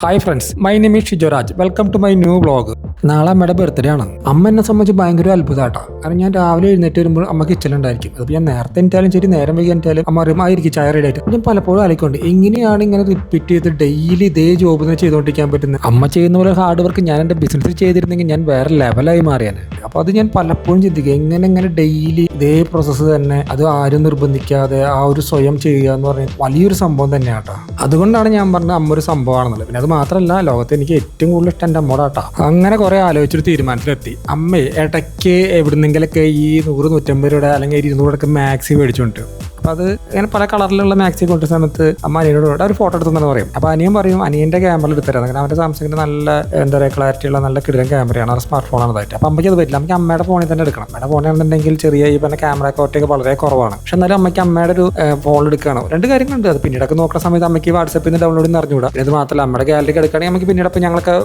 Hi friends, my name is Shijoraj. Welcome to my new vlog. നാളെ അമ്മയുടെ birthday ആണ്. അമ്മ എന്നെ സംബന്ധിച്ച് ഭയങ്കര അത്ഭുതമാട്ടോ. കാരണം ഞാൻ രാവിലെ എഴുന്നേറ്റ് വരുമ്പോൾ അമ്മ കിച്ചണിലുണ്ടായിരിക്കും. അതിപ്പോൾ ഞാൻ നേരത്തെ എണീറ്റാലും ശരി, നേരം വൈകി എണീറ്റാലും അമ്മ അറിയുമ്പോൾ ആയിരിക്കും ചായ റെഡി ആയിട്ട്. ഞാൻ പലപ്പോഴും ആലോചിക്കുന്നുണ്ട്, എങ്ങനെയാണ് ഇങ്ങനെ റിപ്പീറ്റ് ചെയ്ത് ഡെയിലി ഇതേ ജോബ് തന്നെ ചെയ്തുകൊണ്ടിരിക്കാൻ പറ്റുന്നത്. അമ്മ ചെയ്യുന്ന പോലെ ഹാർഡ് വർക്ക് ഞാൻ എൻ്റെ ബിസിനസ്സിൽ ചെയ്തിരുന്നെങ്കിൽ ഞാൻ വേറെ ലെവലായി മാറിയാണ്. അപ്പോൾ അത് ഞാൻ പലപ്പോഴും ചിന്തിക്കുക, എങ്ങനെ ഡെയിലി ഇതേ പ്രോസസ്സ് തന്നെ, അത് ആരും നിർബന്ധിക്കാതെ ആ ഒരു സ്വയം ചെയ്യുക എന്ന് പറഞ്ഞാൽ വലിയൊരു സംഭവം തന്നെയാണ് കേട്ടോ. അതുകൊണ്ടാണ് ഞാൻ പറഞ്ഞത് അമ്മ ഒരു സംഭവമാണെന്നുള്ളത്. പിന്നെ അത് മാത്രമല്ല, ലോകത്ത് എനിക്ക് ഏറ്റവും കൂടുതൽ ഇഷ്ടം എൻ്റെ അമ്മോടാട്ടോ. അങ്ങനെ കുറെ ആലോചിച്ചൊരു തീരുമാനത്തിലെത്തി. അമ്മ ഇടയ്ക്ക് എവിടുന്നെങ്കിലൊക്കെ ഈ 100-150 രൂപയുടെ അല്ലെങ്കിൽ 200 രൂപയൊക്കെ മാക്സി മേടിച്ചുകൊണ്ട്, അപ്പോൾ അത് ഇങ്ങനെ പല കളറിലുള്ള മാക്സി കൊണ്ടുവരുന്ന സമയത്ത് അമ്മ അനിയനോട് ഒരു ഫോട്ടോ എടുത്തെന്ന് പറയും. അപ്പോൾ അനിയൻ പറയും അനിയൻ്റെ ക്യാമറ എടുത്തരാം. കാരണം അവൻ്റെ സാംസങ്ങിൻ്റെ നല്ല എന്താ പറയുക ക്ലാരിറ്റിയുള്ള നല്ല കിടിലൻ ക്യാമറയാണ്, അത് സ്മാർട്ട് ഫോണാണ് അതായിട്ട്. അപ്പോൾ അമ്മയ്ക്ക് അത് പറ്റില്ല. നമുക്ക് അമ്മയുടെ ഫോണിൽ തന്നെ എടുക്കണം. അമ്മയുടെ ഫോണിലാണെന്നുണ്ടെങ്കിൽ ചെറിയ ഈ പറഞ്ഞ ക്യാമറ ക്വാളിറ്റി വളരെ കുറവാണ്. പക്ഷെ എന്നാലും അമ്മയ്ക്ക് അമ്മയുടെ ഒരു ഫോൺ എടുക്കണം. രണ്ട് കാര്യങ്ങളുണ്ട്. അത് പിന്നീടൊക്കെ നോക്കുന്ന സമയത്ത് അമ്മയ്ക്ക് വാട്സപ്പിൽ നിന്ന് ഡൗൺലോഡ് ചെയ്ത് അറിഞ്ഞുകൂടാ. ഇത് മാത്രമല്ല, അമ്മയുടെ ഗാലറിക്ക് എടുക്കുകയാണെങ്കിൽ നമുക്ക് പിന്നീട് ഇപ്പോൾ ഞങ്ങളൊക്കെ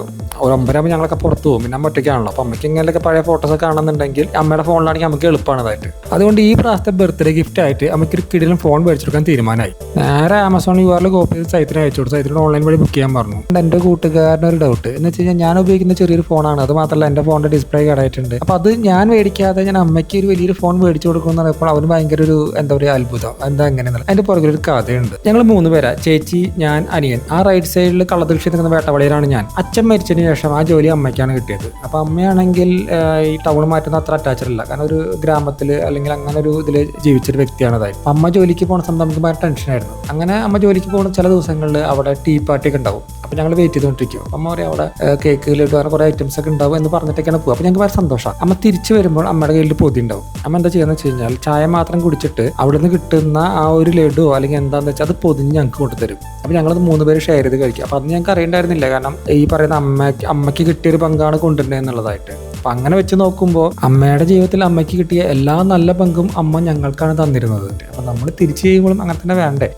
ഒരു 9 ഞങ്ങളൊക്കെ പുറത്ത് പോകും. പിന്നെ അമ്മ ഒറ്റയ്ക്കാണല്ലോ. അപ്പോൾ അമ്മയ്ക്ക് ഇങ്ങനെയൊക്കെ പഴയ ഫോട്ടോസ് കാണുന്നുണ്ടെങ്കിൽ അമ്മയുടെ ഫോണിലാണെങ്കിൽ നമുക്ക് എളുപ്പമാണതായിട്ട്. അതുകൊണ്ട് ഈ പ്രാവശ്യത്തെ ബർത്ത്ഡേ ഗിഫ്റ്റ് ആയിട്ട് അമ്മയ്ക്ക് ഒരു കിടിലൻ ഫോൺ മേടിച്ചെടുക്കാൻ തീരുമാനമായി. നേരെ ആമസോൺ URL കോപ്പി ചെയ്ത് സൈറ്റിന് അയച്ചു കൊടുത്തു. സൈറ്റിന് ഓൺലൈൻ വഴി ബുക്ക് ചെയ്യാൻ പറഞ്ഞു. എൻ്റെ കൂട്ടുകാരനൊരു ഡൗട്ട് എന്ന് വെച്ച് കഴിഞ്ഞാൽ, ഞാൻ ഉപയോഗിക്കുന്ന ചെറിയൊരു ഫോണാണ്. അത് മാത്രമല്ല എൻ്റെ ഫോണിൻ്റെ ഡിസ്പ്ലേ കേടായിട്ടുണ്ട്. അപ്പോൾ അത് ഞാൻ മേടിക്കാതെ ഞാൻ അമ്മയ്ക്ക് ഒരു വലിയൊരു ഫോൺ മേടിച്ചു കൊടുക്കുമെന്ന് പറഞ്ഞപ്പോൾ അവന് ഭയങ്കര ഒരു എന്താ പറയുക അത്ഭുതം. എന്താ എങ്ങനെയെന്നല്ല, അതിൻ്റെ പുറകിലൊരു കഥയുണ്ട്. ഞങ്ങൾ 3 പേരാ, ചേച്ചി, ഞാൻ, അനിയൻ. ആ റൈറ്റ് സൈഡിൽ കള്ളത്തിൽ നിൽക്കുന്ന വേട്ടവളിയിലാണ് ഞാൻ. അച്ഛൻ മരിച്ചതിന് ശേഷം ആ ജോലി അമ്മയ്ക്കാണ് കിട്ടിയത്. അപ്പോൾ അമ്മയാണെങ്കിൽ ഈ ടൗൺ മാറ്റുന്ന അത്ര അറ്റാച്ച്ഡ് അല്ല. കാരണം ഒരു ഗ്രാമത്തിൽ അല്ലെങ്കിൽ അങ്ങനെ ഒരു ഇതിൽ ജീവിച്ചൊരു വ്യക്തിയാണ് അതായത്. അമ്മ ജോലിക്ക് പോകുന്ന സമയത്ത് നമുക്ക് ഭയങ്കര ടെൻഷനായിരുന്നു. അങ്ങനെ അമ്മ ജോലിക്ക് പോകുന്ന ചില ദിവസങ്ങളിൽ അവിടെ ടീ പാർട്ടി ഒക്കെ ഉണ്ടാവും. അപ്പോൾ ഞങ്ങൾ വെയിറ്റ് ചെയ്തുകൊണ്ടിരിക്കും. അമ്മ പറയും അവിടെ കേക്ക് ലഡു അങ്ങനെ കുറേ ഐറ്റംസ് ഒക്കെ ഉണ്ടാവും എന്ന് പറഞ്ഞിട്ടൊക്കെയാണ് പോകുക. അപ്പോൾ ഞങ്ങൾക്ക് വളരെ സന്തോഷമാണ്. അമ്മ തിരിച്ചു വരുമ്പോൾ അമ്മയുടെ കയ്യിൽ പൊതി ഉണ്ടാവും. അമ്മ എന്താ ചെയ്യുന്നത് വെച്ച് കഴിഞ്ഞാൽ, ചായ മാത്രം കുടിച്ചിട്ട് അവിടെ നിന്ന് കിട്ടുന്ന ആ ഒരു ലഡുവോ അല്ലെങ്കിൽ എന്താണെന്ന് വെച്ചാൽ അത് പൊതിഞ്ഞ് ഞങ്ങൾക്ക് കൊണ്ടുതരും. അപ്പോൾ ഞങ്ങളത് 3 പേര് ഷെയർ ചെയ്ത് കഴിക്കും. അപ്പോൾ അത് ഞങ്ങൾക്ക് അറിയണ്ടായിരുന്നില്ല. കാരണം ഈ പറയുന്ന അമ്മയ്ക്ക് കിട്ടിയൊരു പങ്കാണ് കൊണ്ടുവരുന്നത് എന്നുള്ളതായിട്ട്. അപ്പം അങ്ങനെ വെച്ച് നോക്കുമ്പോൾ അമ്മയുടെ ജീവിതത്തിൽ അമ്മയ്ക്ക് കിട്ടിയ എല്ലാ നല്ല പങ്കും അമ്മ ഞങ്ങൾക്കാണ് തന്നിരുന്നത്. അപ്പം നമ്മൾ തിരിച്ചു ചെയ്യുമ്പോഴും അങ്ങനെ തന്നെ വേണ്ടേ.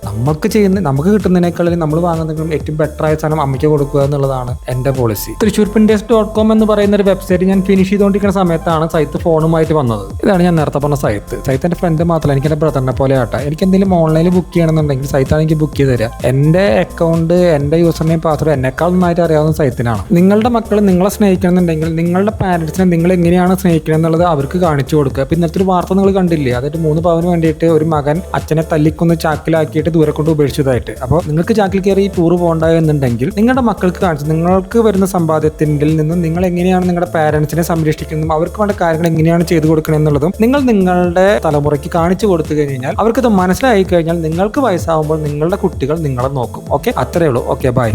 നമുക്ക് കിട്ടുന്നതിനേക്കാളും നമ്മൾ വാങ്ങുന്നതിനും ഏറ്റവും ബെറ്റർ ആയ സാധനം അമ്മയ്ക്ക് കൊടുക്കുക എന്നുള്ളതാണ് എൻ്റെ പോളിസി. thrissurpindays.com എന്ന് പറയുന്ന ഒരു വെബ്സൈറ്റ് ഞാൻ ഫിനിഷ് ചെയ്തുകൊണ്ടിരിക്കുന്ന സമയത്താണ് സൈത്ത് ഫോണുമായിട്ട് വന്നത്. ഇതാണ് ഞാൻ നേരത്തെ പറഞ്ഞ സൈത്ത്. എൻ്റെ ഫ്രണ്ട് മാത്രമല്ല, എനിക്ക് എൻ്റെ ബ്രദറിനെ പോലെ ആട്ടെ. എനിക്ക് എന്തെങ്കിലും ഓൺലൈനിൽ ബുക്ക് ചെയ്യണമെന്നുണ്ടെങ്കിൽ സൈത്താണ് എനിക്ക് ബുക്ക് ചെയ്ത് തരിക. എൻ്റെ അക്കൗണ്ട്, എൻ്റെ യൂസർ നെയിം, പാസ്വേഡ് എന്നെക്കാൾ നന്നായിട്ട് അറിയാവുന്ന സൈത്തിനാണ്. നിങ്ങളുടെ മക്കൾ നിങ്ങളെ സ്നേഹിക്കണമെന്നുണ്ടെങ്കിൽ നിങ്ങളുടെ പാരൻസിനെ നിങ്ങൾ എങ്ങനെയാണ് സ്നേഹിക്കുന്നത് എന്നുള്ളത് അവർക്ക് കാണിച്ചു കൊടുക്കുക. അപ്പോൾ ഇന്നത്തെ ഒരു വാർത്ത നിങ്ങൾ കണ്ടില്ലേ, അതായത് 3 പവന് വേണ്ടിയിട്ട് ഒരു മകൻ അച്ഛനെ തല്ലിക്കൊന്ന് ചാക്കിലാക്കിയിട്ട് ദൂരെ കൊണ്ട് ഉപേക്ഷിച്ചതായിട്ട്. അപ്പോൾ നിങ്ങൾക്ക് ചാക്കിൽ കയറി ഈ ടൂർ പോകണ്ട എന്നുണ്ടെങ്കിൽ നിങ്ങളുടെ മക്കൾക്ക് കാണിച്ചു, നിങ്ങൾക്ക് വരുന്ന സമ്പാദ്യത്തിൽ നിന്ന് നിങ്ങൾ എങ്ങനെയാണ് നിങ്ങളുടെ പാരൻസിനെ സംരക്ഷിക്കുന്നതും അവർക്ക് വേണ്ട കാര്യങ്ങൾ എങ്ങനെയാണ് ചെയ്തു കൊടുക്കണം എന്നുള്ളതും നിങ്ങൾ നിങ്ങളുടെ തലമുറയ്ക്ക് കാണിച്ചു കൊടുത്തു കഴിഞ്ഞാൽ അവർക്കത് മനസ്സിലായി കഴിഞ്ഞാൽ നിങ്ങൾക്ക് വയസ്സാവുമ്പോൾ നിങ്ങളുടെ കുട്ടികൾ നിങ്ങളെ നോക്കും. ഓക്കെ, അത്രയേ ഉള്ളൂ. Okay, by.